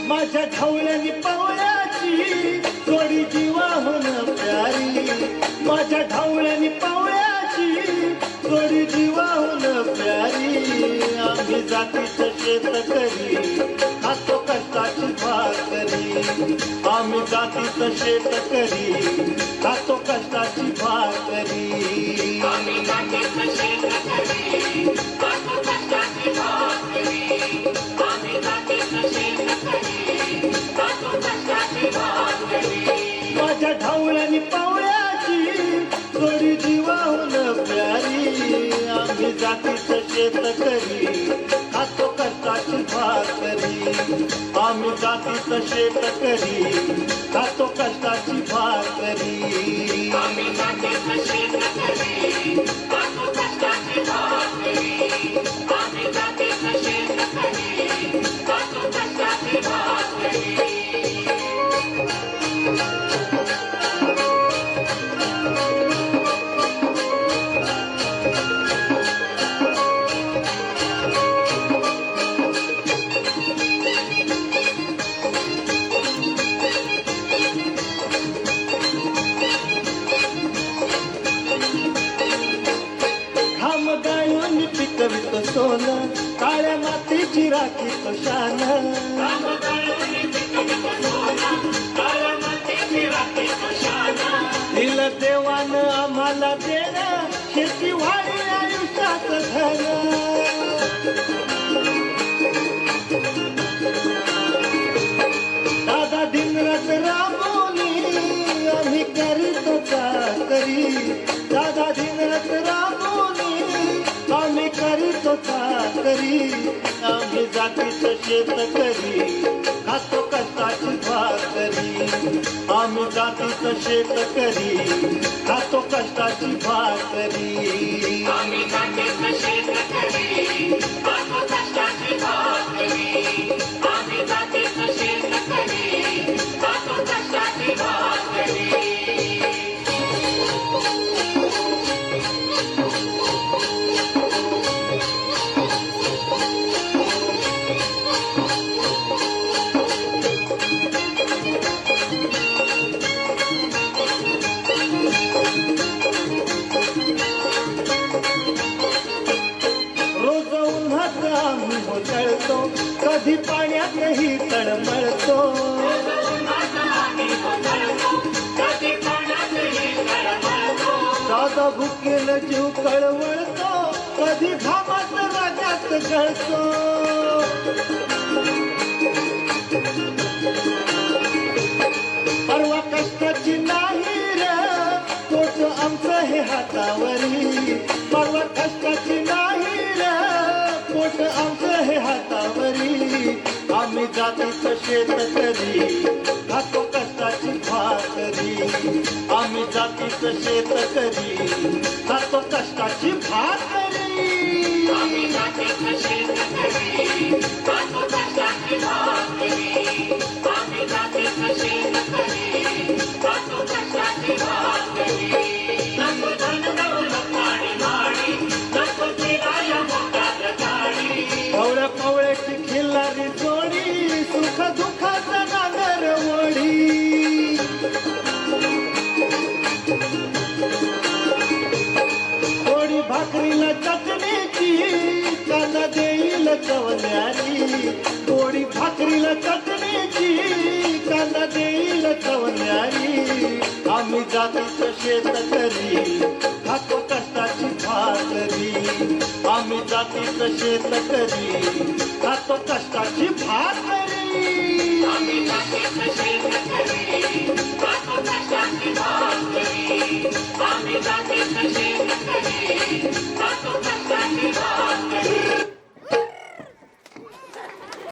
माझ्या ढवळ्यानी पावळ्याची जोडी जीवाहून प्यारी, माझ्या ढवळ्यानी पावळ्याची जोडी जीवाहून प्यारी. आम्ही जातीचं शेतकरी खातो कष्टाची भाकरी, आम्ही जातीचं शेतकरी खातो कष्टाची भाकरी. आम्ही जातीचं शेतकरी खातो कष्टाची भाकरी, आम्ही जातीचं शेतकरी खातो कष्टाची भाकरी. माझ्या ढवळ्यानी पावळ्याची जोडी जीवाहून प्यारी, आम्ही जातीचं शेतकरी खातो कष्टाची भाकरी, आम्ही जातीचं शेतकरी खातो कष्टाची भाकरी. आम्ही जातीचं शेतकरी खातो कष्टाची भाकरी, आम्ही जातीचं शेतकरी खातो कष्टाची भाकरी. घाम गाळून पिकवितो सोनं, काळ्या मातीची राखी तो शान. दिलं देवानं आम्हाला देणं, शेती वाढी आयुष्यात धन. दादा दिनरात राबवली आम्ही करीतो चाकरी, दादा दिनरात राबवली आम्ही करीतो चाकरी. आम्ही जातीचं शेतकरी खातो कष्टाची भाकरी, आम्ही जातीचं शेतकरी खातो कष्टाची भाकरी. आम्ही जातीचं शेतकरी खातो कष्टाची भाकरी, आम्ही जातीचं शेतकरी खातो कष्टाची भाकरी. रोज उन्हात आम्ही मोचळतो, कधी पाण्यातही तळमळतो. दादा भुकेल जीव कळवळतो, कधी घामात रागात गळतो. परवा कष्टाची नाही रे पोट आमचं हे हातावरी, परवा कष्टाची नाही रे पोट आमचं हे हातावरी. आम्ही जातीचं शेतकरी खातो कष्टाची भाकरी, आम्ही जातीचं शेतकरी खातो कष्टाची भाकरी. आम्ही जातीचं शेतकरी खातो कष्टाची भाकरी, आम्ही जातीचं शेतकरी खातो कष्टाची भाकरी. नको धन दौलत काळी माडी, नको फिराया मोठ्यात गाडी. पवळ्या पवळ्याची खिल्लारी जोडी, सुख दुःखाचा नागर वडी. थोडी भाकरीला चटणीची कांदा देईल चवण्यारी, थोडी भाकरीला चटणीची कांदा देईल चवण्यारी. आम्ही जातीचं शेतकरी खातो कष्टाची भाकरी, आम्ही जातीचं शेतकरी खातो कष्टाची भाकरी. आम्ही जातीचं